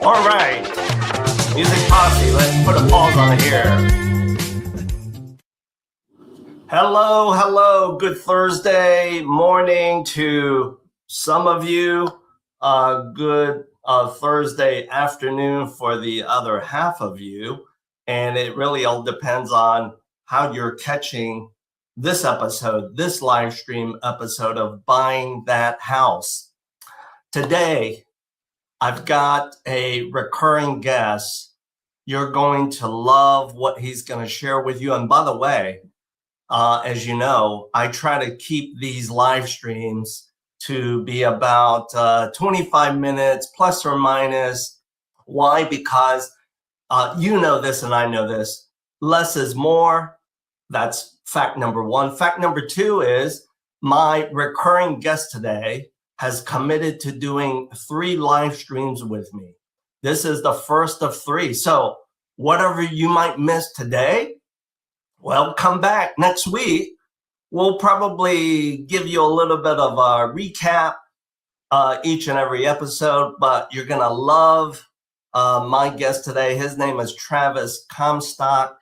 All right, Music Posse, let's put a pause on it here. Hello, good Thursday morning to some of you. Good Thursday afternoon for the other half of you. And it really all depends on how you're catching this episode, this live stream episode of Buying That House. Today, I've got a recurring guest. You're going to love what he's going to share with you. And by the way, as you know, I try to keep these live streams to be about 25 minutes plus or minus. Why? Because you know this and I know this. Less is more. That's fact number one. Fact number two is my recurring guest today has committed to doing 3 live streams with me. This is the first of 3. So whatever you might miss today, well, come back next week. We'll probably give you a little bit of a recap each and every episode, but you're gonna love my guest today. His name is Travis Comstock.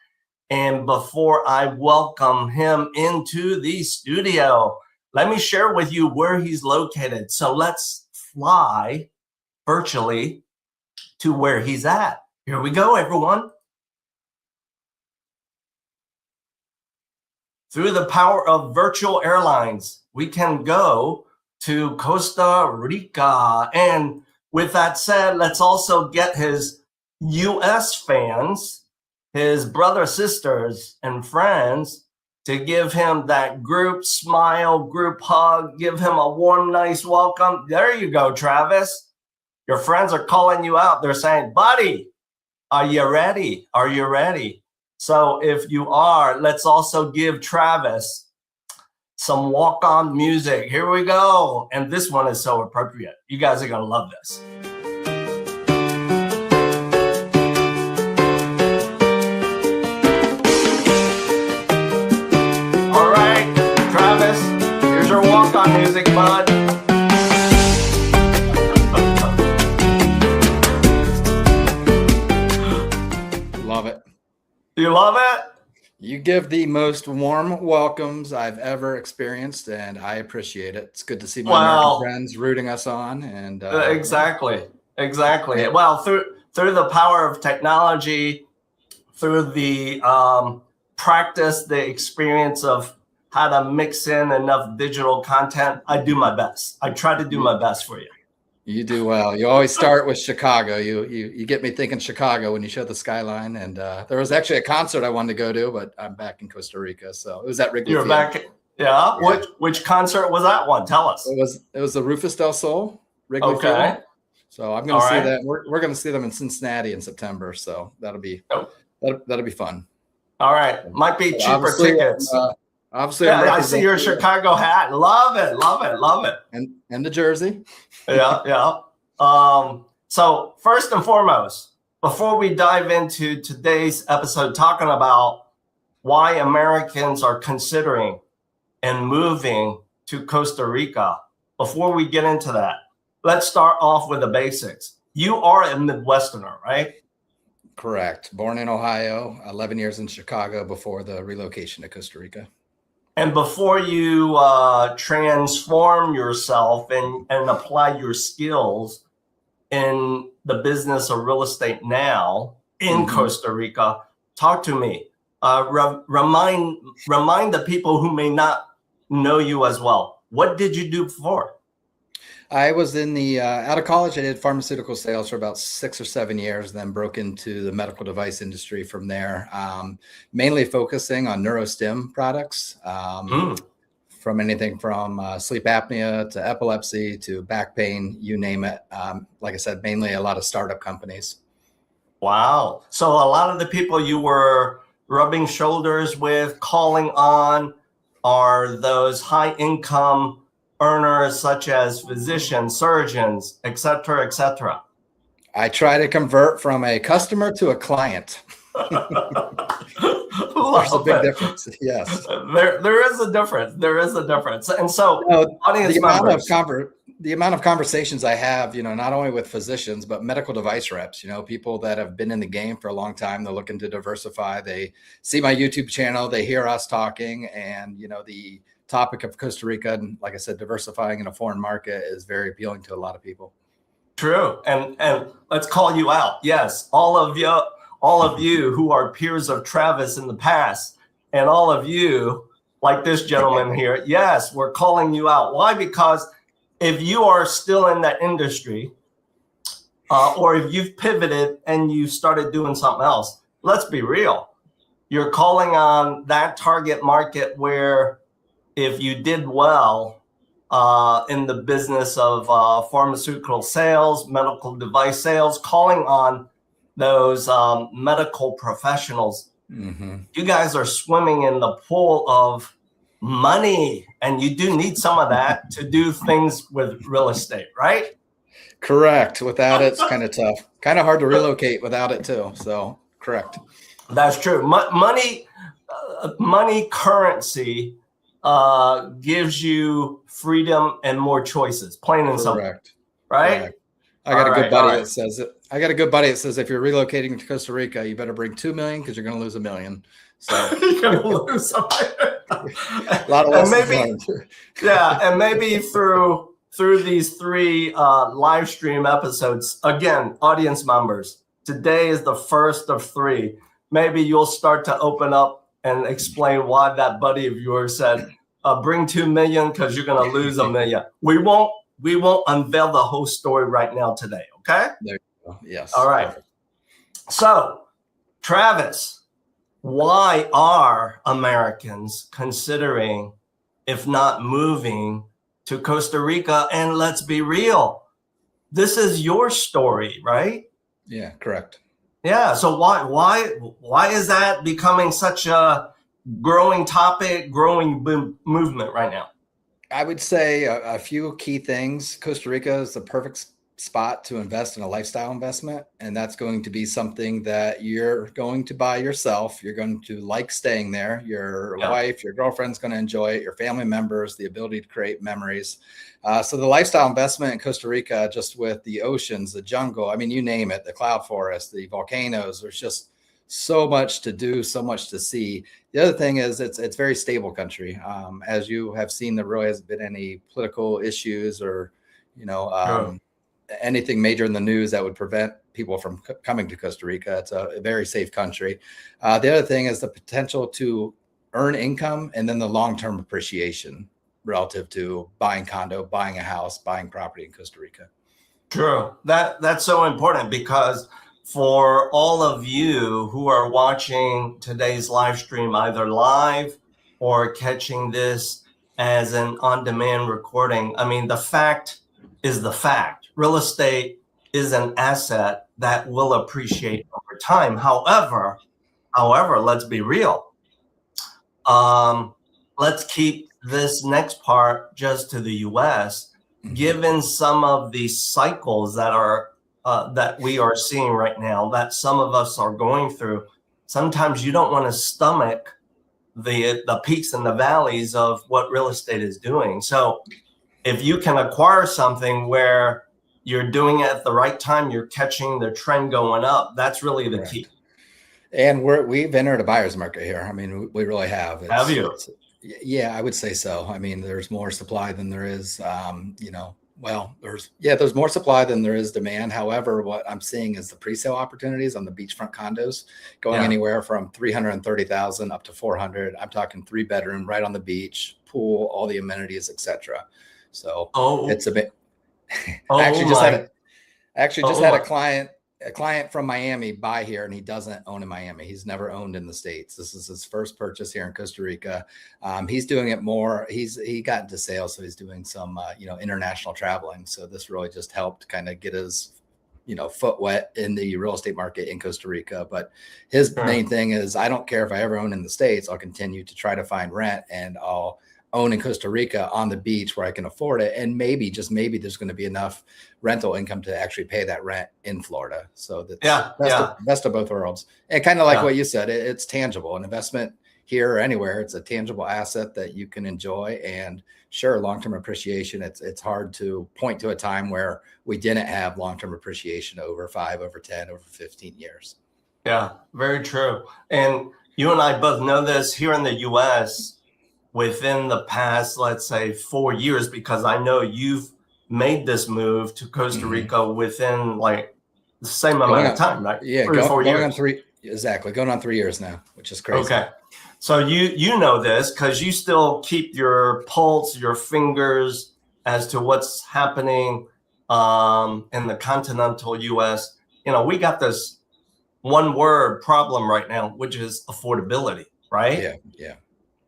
And before I welcome him into the studio, let me share with you where he's located. So let's fly virtually to where he's at. Here we go, everyone. Through the power of virtual airlines, we can go to Costa Rica. And with that said, let's also get his US fans, his brothers, sisters, and friends to give him that group smile, group hug, give him a warm, nice welcome. There you go, Travis. Your friends are calling you out. They're saying, buddy, are you ready? Are you ready? So if you are, let's also give Travis some walk-on music. Here we go. And this one is so appropriate. You guys are going to love this. Walk-on music, bud. Love it. You love it? You give the most warm welcomes I've ever experienced, and I appreciate it. It's good to see my American friends rooting us on. And exactly. Well, through the power of technology, through the practice, the experience of how to mix in enough digital content, I do my best. I try to do my best for you. You do well. You always start with Chicago. You get me thinking Chicago when you show the skyline. And there was actually a concert I wanted to go to, but I'm back in Costa Rica, so it was at Wrigley Field. You're back. Yeah. Which concert was that one? Tell us. It was the Rufus del Sol Wrigley Field. So I'm going to see that. We're going to see them in Cincinnati in September, so that'll be fun. All right. Might be cheaper tickets. Obviously, yeah, I see your Chicago hat. Love it. And the jersey. yeah. So first and foremost, before we dive into today's episode, talking about why Americans are considering and moving to Costa Rica, before we get into that, let's start off with the basics. You are a Midwesterner, right? Correct. Born in Ohio, 11 years in Chicago before the relocation to Costa Rica. And before you transform yourself and apply your skills in the business of real estate now in Costa Rica, talk to me. remind the people who may not know you as well. What did you do before? I was in the out of college. I did pharmaceutical sales for about 6 or 7 years, then broke into the medical device industry from there, mainly focusing on neurostim products, from anything from sleep apnea to epilepsy to back pain, you name it. Like I said, mainly a lot of startup companies. Wow. So a lot of the people you were rubbing shoulders with, calling on, are those high income earners such as physicians, surgeons, et cetera, et cetera. I try to convert from a customer to a client. There's a big difference. Yes. There is a difference. There is a difference. And so audience members, the amount of conversations I have, not only with physicians, but medical device reps, people that have been in the game for a long time, they're looking to diversify. They see my YouTube channel, they hear us talking, and, the topic of Costa Rica, and like I said, diversifying in a foreign market is very appealing to a lot of people. True. And let's call you out. Yes. All of you who are peers of Travis in the past, and all of you like this gentleman here. Yes, we're calling you out. Why? Because if you are still in that industry, or if you've pivoted and you started doing something else, let's be real. You're calling on that target market where if you did well in the business of pharmaceutical sales, medical device sales, calling on those medical professionals, you guys are swimming in the pool of money, and you do need some of that to do things with real estate, right? Correct. Without it, it's kind of tough. Kind of hard to relocate without it too. So correct. That's true. Money currency gives you freedom and more choices, plain and simple. Correct. Right? Correct. I got a good buddy that says it. I got a good buddy that says if you're relocating to Costa Rica, you better bring 2 million because you're going to lose $1 million. So you're going to lose something. A lot of lessons learned. Yeah, and maybe through these 3 live stream episodes, again, audience members, today is the first of 3. Maybe you'll start to open up and explain why that buddy of yours said, bring 2 million because you're going to lose $1 million. We won't unveil the whole story right now today. Okay. There you go. Yes. All right. Perfect. So, Travis, why are Americans considering, if not moving, to Costa Rica? And let's be real, this is your story, right? Yeah, correct. Yeah. So why is that becoming such a growing topic, growing movement right now? I would say a few key things. Costa Rica is the perfect spot to invest in a lifestyle investment. And that's going to be something that you're going to buy yourself. You're going to like staying there. Your wife, your girlfriend's going to enjoy it. Your family members, the ability to create memories. So the lifestyle investment in Costa Rica, just with the oceans, the jungle, I mean, you name it, the cloud forest, the volcanoes, there's just so much to do, so much to see. The other thing is it's very stable country. As you have seen, there really hasn't been any political issues or, anything major in the news that would prevent people from coming to Costa Rica. It's a very safe country. The other thing is the potential to earn income and then the long-term appreciation relative to buying condo, buying a house, buying property in Costa Rica. True. That's so important because for all of you who are watching today's live stream, either live or catching this as an on-demand recording, I mean, the fact is the fact. Real estate is an asset that will appreciate over time. However, let's be real. Let's keep this next part just to the U.S. Given some of the cycles that are that we are seeing right now, that some of us are going through, sometimes you don't want to stomach the peaks and the valleys of what real estate is doing. So if you can acquire something where you're doing it at the right time, you're catching the trend going up, that's really the key. And we've entered a buyer's market here. I mean, we really have. Have you? Yeah, I would say so. I mean, there's more supply than there is, Well, there's more supply than there is demand. However, what I'm seeing is the pre-sale opportunities on the beachfront condos going anywhere from 330,000 up to 400. I'm talking 3-bedroom right on the beach, pool, all the amenities, etc. So it's a bit. I actually just had a client from Miami buy here, and he doesn't own in Miami. He's never owned in the States. This is his first purchase here in Costa Rica. He's doing it more. He got into sales, so he's doing some international traveling. So this really just helped kind of get his foot wet in the real estate market in Costa Rica. But his main thing is, I don't care if I ever own in the States. I'll continue to try to find rent, and I'll own in Costa Rica on the beach where I can afford it. And maybe, just maybe, there's going to be enough rental income to actually pay that rent in Florida. So that's best of both worlds. And kind of like what you said, it's tangible. An investment here or anywhere, it's a tangible asset that you can enjoy. And sure, long-term appreciation, it's hard to point to a time where we didn't have long-term appreciation over 5, over 10, over 15 years. Yeah, very true. And you and I both know this here in the US. Within the past, let's say 4 years, because I know you've made this move to Costa Rica within like the same amount of time, right? Yeah, 3 or 4 years. Going on 3 years now, which is crazy. Okay. So you know this because you still keep your pulse, your fingers as to what's happening in the continental US. We got this one word problem right now, which is affordability, right? Yeah.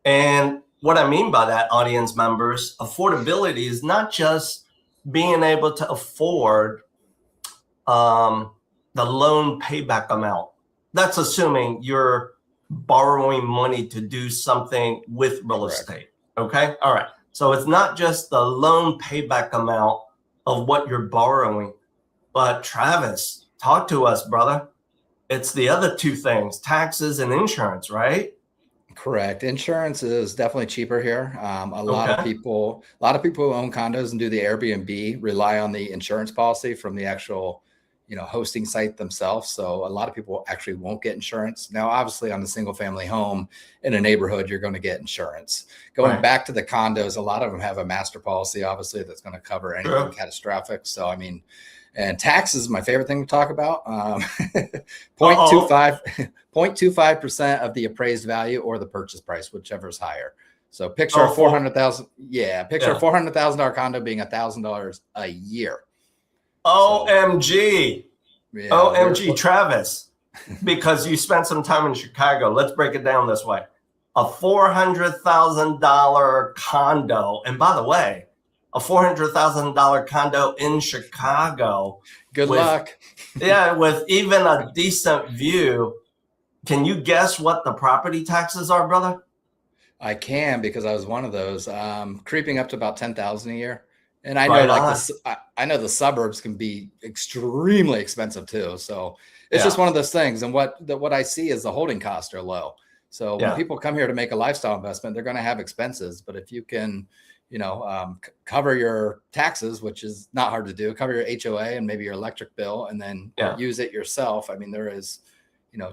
And what I mean by that, audience members, affordability is not just being able to afford the loan payback amount. That's assuming you're borrowing money to do something with real estate. Okay. All right. So it's not just the loan payback amount of what you're borrowing, but Travis, talk to us, brother. It's the other two things, taxes and insurance, right? Correct. Insurance is definitely cheaper here. A lot of people who own condos and do the Airbnb rely on the insurance policy from the actual, hosting site themselves. So a lot of people actually won't get insurance. Now, obviously on a single family home in a neighborhood, you're going to get insurance. Going back to the condos, a lot of them have a master policy, obviously, that's going to cover anything catastrophic. So, and taxes is my favorite thing to talk about. 0.25% of the appraised value or the purchase price, whichever is higher. So picture a $400,000. Picture a $400,000 condo being $1,000 a year. OMG. OMG, Travis, because you spent some time in Chicago. Let's break it down this way. A $400,000 condo. And by the way, a $400,000 condo in Chicago. Good luck. With even a decent view. Can you guess what the property taxes are, brother? I can, because I was one of those, creeping up to about $10,000 a year. And I know I know the suburbs can be extremely expensive too. So it's just one of those things. And what I see is the holding costs are low. So when people come here to make a lifestyle investment, they're going to have expenses. But if you can, cover your taxes, which is not hard to do, cover your HOA and maybe your electric bill, and then use it yourself. There is,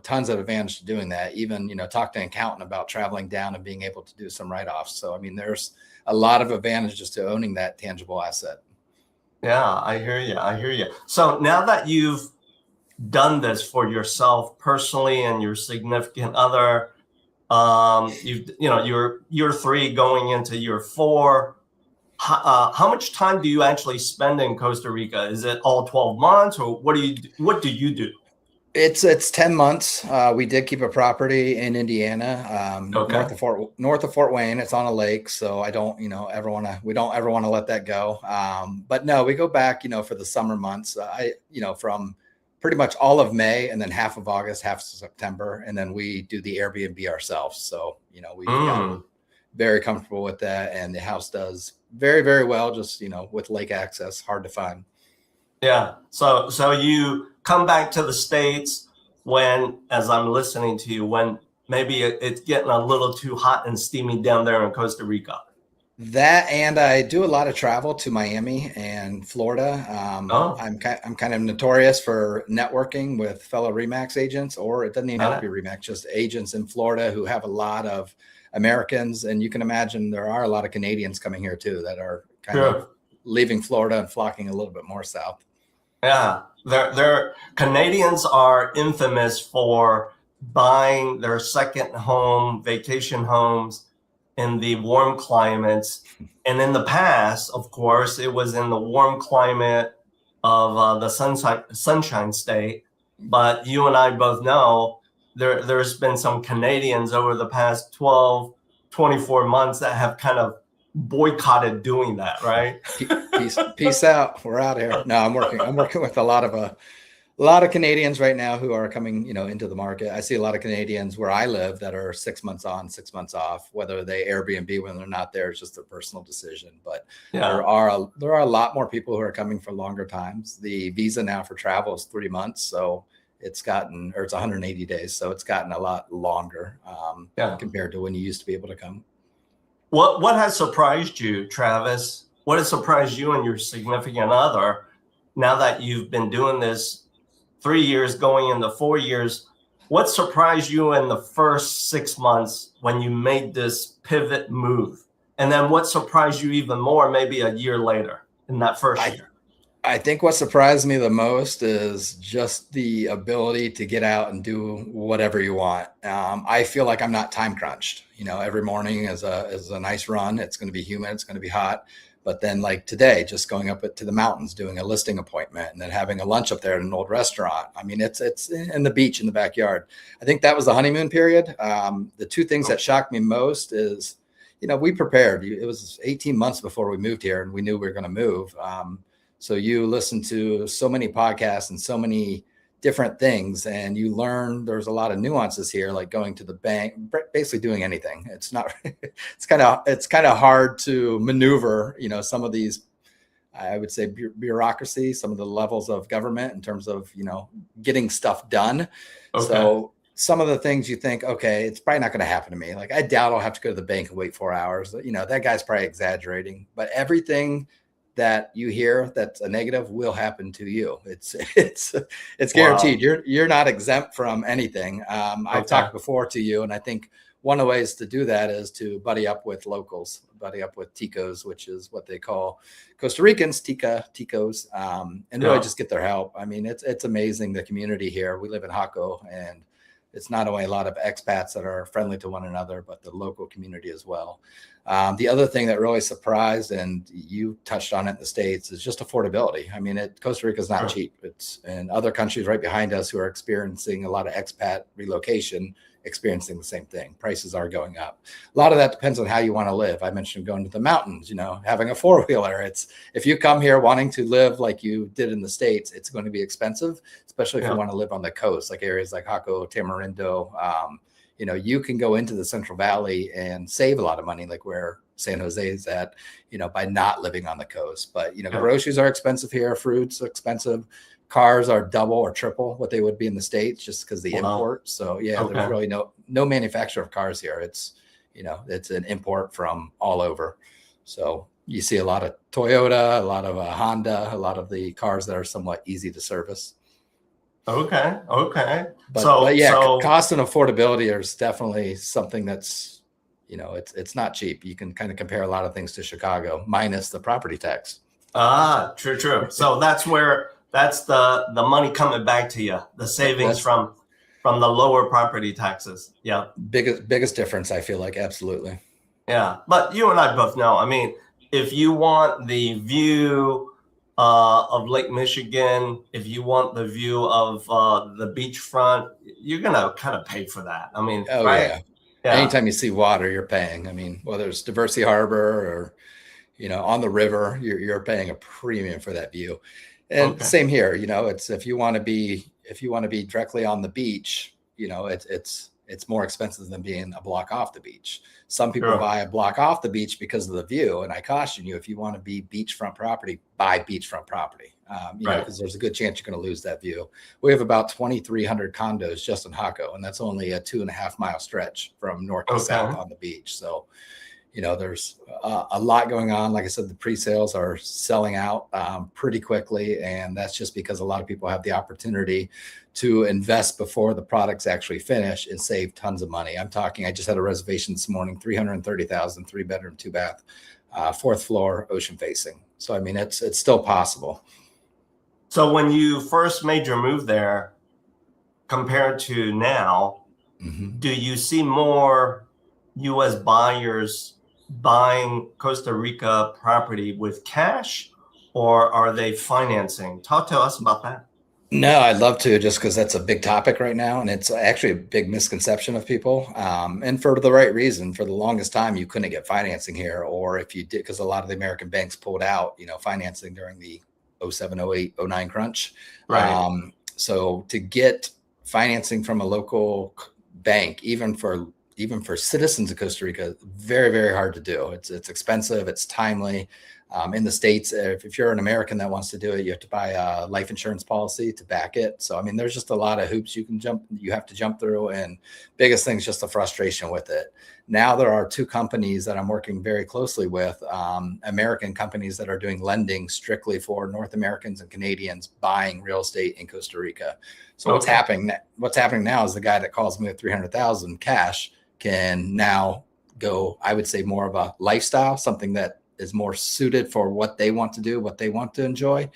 tons of advantage to doing that. Even, talk to an accountant about traveling down and being able to do some write-offs. So, there's a lot of advantages to owning that tangible asset. Yeah, I hear you. So now that you've done this for yourself personally and your significant other, you're year 3 going into year 4. How much time do you actually spend in Costa Rica? Is it all 12 months, or what do you do? It's 10 months. We did keep a property in Indiana, north of Fort Wayne. It's on a lake, so we don't ever want to let that go. But no, we go back, for the summer months. From pretty much all of May, and then half of August, half of September, and then we do the Airbnb ourselves. So we got very comfortable with that, and the house does very, very well. Just with lake access, hard to find. Yeah. So you come back to the States when, as I'm listening to you, when maybe it's getting a little too hot and steamy down there in Costa Rica. That, and I do a lot of travel to Miami and Florida. I'm kind of notorious for networking with fellow RE/MAX agents, or it doesn't even have to be RE/MAX, just agents in Florida who have a lot of Americans. And you can imagine there are a lot of Canadians coming here too that are kind of leaving Florida and flocking a little bit more south. Yeah, Canadians are infamous for buying their second home, vacation homes in the warm climates. And in the past, of course, it was in the warm climate of the Sunshine State. But you and I both know there's been some Canadians over the past 12, 24 months that have kind of boycotted doing that, right? Peace out. We're out here. No, I'm working with a lot of Canadians right now who are coming, into the market. I see a lot of Canadians where I live that are 6 months on, 6 months off. Whether they Airbnb when they're not there, it's just a personal decision. But there are a lot more people who are coming for longer times. The visa now for travel is 3 months, so it's 180 days, so it's gotten a lot longer compared to when you used to be able to come. What has surprised you, Travis? What has surprised you and your significant other now that you've been doing this 3 years going into 4 years? What surprised you in the first 6 months when you made this pivot move? And then what surprised you even more maybe a year later in that first year? I think what surprised me the most is just the ability to get out and do whatever you want. I feel like I'm not time crunched. Every morning is a nice run. It's going to be humid. It's going to be hot. But then like today, just going up to the mountains, doing a listing appointment and then having a lunch up there at an old restaurant. I mean, it's in the beach in the backyard. I think that was the honeymoon period. The two things that shocked me most is, we prepared. It was 18 months before we moved here and we knew we were going to move. So you listen to so many podcasts and so many different things, and you learn there's a lot of nuances here, like going to the bank, basically doing anything. It's not, it's kind of hard to maneuver, some of these, I would say bureaucracy, some of the levels of government in terms of, getting stuff done. Okay. So some of the things you think, okay, it's probably not going to happen to me. Like I doubt I'll have to go to the bank and wait 4 hours. That guy's probably exaggerating, but everything that you hear that's a negative will happen to you. It's guaranteed. Wow. You're not exempt from anything. I've talked before to you, and I think one of the ways to do that is to buddy up with locals, buddy up with ticos, which is what they call Costa Ricans, ticos, and really just get their help. I mean, it's amazing, the community here. We live in 𝙃𝙀, and it's not only a lot of expats that are friendly to one another, but the local community as well. The other thing that really surprised, and you touched on it in the States, is just affordability. I mean, Costa Rica is not cheap. And other countries right behind us who are experiencing a lot of expat relocation, experiencing the same thing. Prices are going up. A lot of that depends on how you want to live. I mentioned going to the mountains, having a four-wheeler. If you come here wanting to live like you did in the States, it's going to be expensive, especially if you want to live on the coast, like areas like 𝙃𝙀, Tamarindo. You can go into the Central Valley and save a lot of money, like where San Jose is at, by not living on the coast. But, groceries are expensive here. Fruits are expensive. Cars are double or triple what they would be in the States just because the import. So there's really no manufacturer of cars here. It's an import from all over. So you see a lot of Toyota, a lot of Honda, a lot of the cars that are somewhat easy to service. Okay. But cost and affordability is definitely something that's, it's not cheap. You can kind of compare a lot of things to Chicago minus the property tax. True. So that's the money coming back to you, the savings from the lower property taxes. Yeah. Biggest difference, I feel like. Absolutely. Yeah. But you and I both know, I mean, if you want the view of Lake Michigan, if you want the view of the beachfront, you're going to kind of pay for that. I mean, right? Yeah. Anytime you see water, you're paying. I mean, whether it's Diversity Harbor or, on the river, you're paying a premium for that view. And same here, it's if you want to be directly on the beach, it's more expensive than being a block off the beach. Some people buy a block off the beach because of the view. And I caution you, if you want to be beachfront property, buy beachfront property, because there's a good chance you're going to lose that view. We have about 2,300 condos just in 𝙃𝙀, and that's only a 2.5 mile stretch from north to south on the beach. So, there's a lot going on. Like I said, the pre-sales are selling out pretty quickly. And that's just because a lot of people have the opportunity to invest before the products actually finish and save tons of money. I'm talking, I just had a reservation this morning, 330,000, 3-bedroom, 2-bath, 4th floor, ocean facing. So, I mean, it's still possible. So when you first made your move there compared to now, do you see more U.S. buyers buying Costa Rica property with cash, or are they financing? Talk to us about that. No, I'd love to, just because that's a big topic right now. And it's actually a big misconception of people. And for the right reason. For the longest time, you couldn't get financing here. Or if you did, because a lot of the American banks pulled out, financing during the 07, 08, 09 crunch. Right. So to get financing from a local bank, even for citizens of Costa Rica, very, very hard to do. It's expensive. It's timely. In the States, if you're an American that wants to do it, you have to buy a life insurance policy to back it. So, I mean, there's just a lot of hoops you have to jump through. And biggest thing is just the frustration with it. Now there are 2 companies that I'm working very closely with, American companies that are doing lending strictly for North Americans and Canadians buying real estate in Costa Rica. So what's happening now is the guy that calls me with 300,000 cash can now go, I would say, more of a lifestyle, something that is more suited for what they want to do, what they want to enjoy.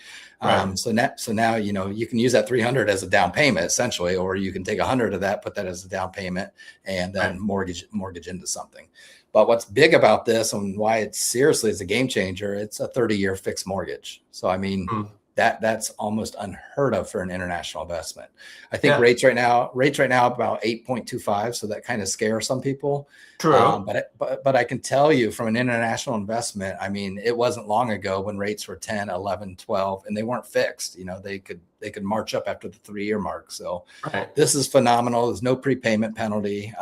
Right. So now, you can use that 300 as a down payment essentially, or you can take 100 of that, put that as a down payment, and then mortgage into something. But what's big about this and why it seriously is a game changer, it's a 30-year fixed mortgage. So, I mean, that's almost unheard of for an international investment. I think rates right now about 8.25. So that kind of scares some people. True. But I can tell you from an international investment, I mean, it wasn't long ago when rates were 10, 11, 12, and they weren't fixed. They could march up after the 3-year mark. So this is phenomenal. There's no prepayment penalty.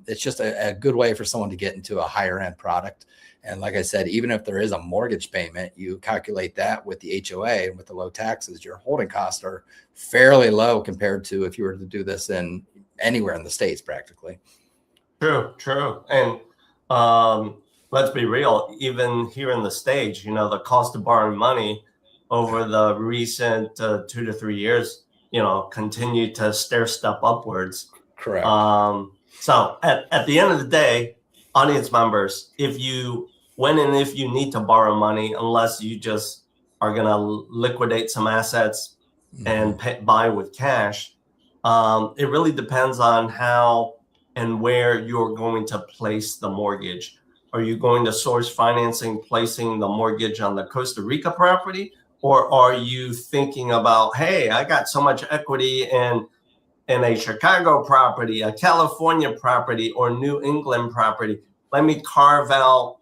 It's just a good way for someone to get into a higher end product. And like I said, even if there is a mortgage payment, you calculate that with the HOA and with the low taxes, your holding costs are fairly low compared to if you were to do this in anywhere in the States practically. True. And let's be real, even here in the States, the cost of borrowing money over the recent 2 to 3 years, continued to stair step upwards. Correct. So at the end of the day, audience members, if you need to borrow money, unless you just are going to liquidate some assets and buy with cash, it really depends on how and where you're going to place the mortgage. Are you going to source financing, placing the mortgage on the Costa Rica property? Or are you thinking about, hey, I got so much equity in a Chicago property, a California property, or New England property? Let me carve out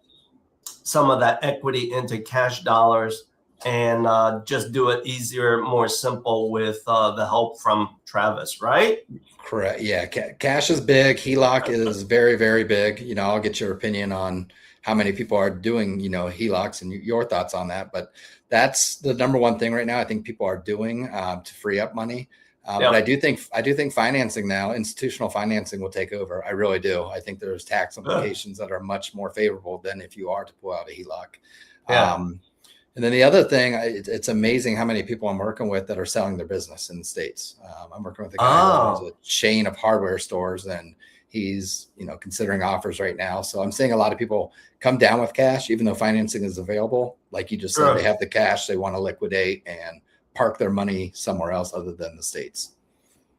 some of that equity into cash dollars and just do it easier, more simple with the help from Travis, right? Correct. Yeah. Cash is big. HELOC is very, very big. I'll get your opinion on how many people are doing, HELOCs and your thoughts on that. But that's the number one thing right now I think people are doing to free up money. But I do think financing now, institutional financing will take over. I really do. I think there's tax implications that are much more favorable than if you are to pull out a HELOC. And then the other thing, it's amazing how many people I'm working with that are selling their business in the States. I'm working with a guy who has a chain of hardware stores, and he's, considering offers right now. So I'm seeing a lot of people come down with cash, even though financing is available. Like you just said, they have the cash, they want to liquidate and park their money somewhere else other than the States.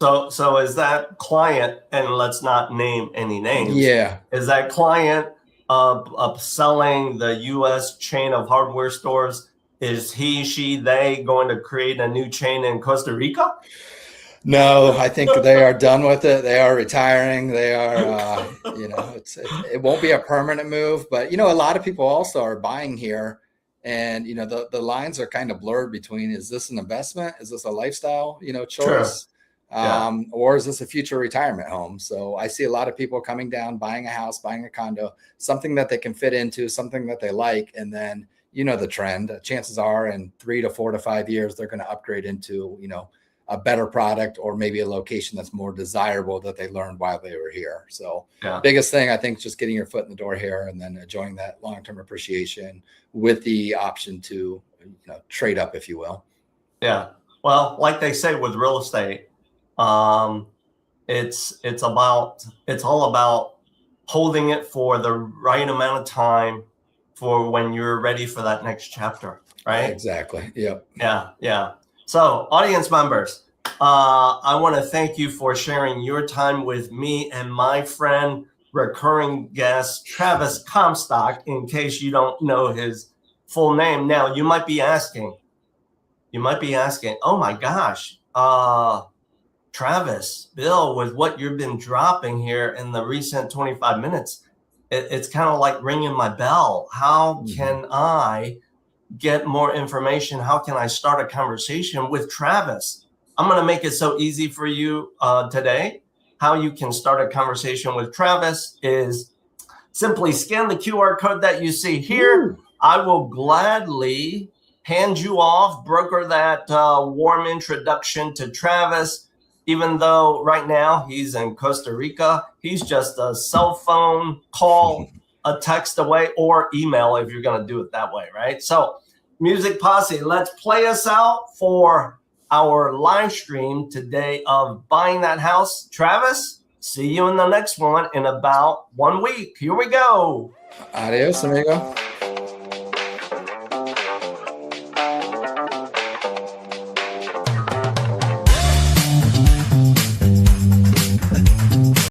So is that client, and let's not name any names. Yeah. Is that client of selling the U.S. chain of hardware stores? Is he, she, they going to create a new chain in Costa Rica? No, I think they are done with it. They are retiring. They are, it won't be a permanent move, but, a lot of people also are buying here. And, the lines are kind of blurred between, is this an investment? Is this a lifestyle, choice? Or is this a future retirement home? So I see a lot of people coming down, buying a house, buying a condo, something that they can fit into, something that they like. And then, the trend, chances are in 3 to 4 to 5 years, they're going to upgrade into, a better product or maybe a location that's more desirable that they learned while they were here. So biggest thing, I think, is just getting your foot in the door here and then enjoying that long-term appreciation with the option to trade up, if you will. Yeah. Well, like they say with real estate, it's all about holding it for the right amount of time for when you're ready for that next chapter, right? Exactly. Yep. Yeah. So, audience members, I want to thank you for sharing your time with me and my friend, recurring guest, Travis Comstock, in case you don't know his full name. Now, you might be asking, oh my gosh, Travis, Bill, with what you've been dropping here in the recent 25 minutes, it's kind of like ringing my bell. How can I get more information? How can I start a conversation with Travis? I'm going to make it so easy for you today. How you can start a conversation with Travis is simply scan the QR code that you see here. I will gladly hand you off, broker that warm introduction to Travis. Even though right now he's in Costa Rica, he's just a cell phone call, a text away, or email if you're going to do it that way, right? So, Music Posse, let's play us out for our live stream today of Buying That House. Travis, see you in the next one in about 1 week. Here we go. Adios, amigo.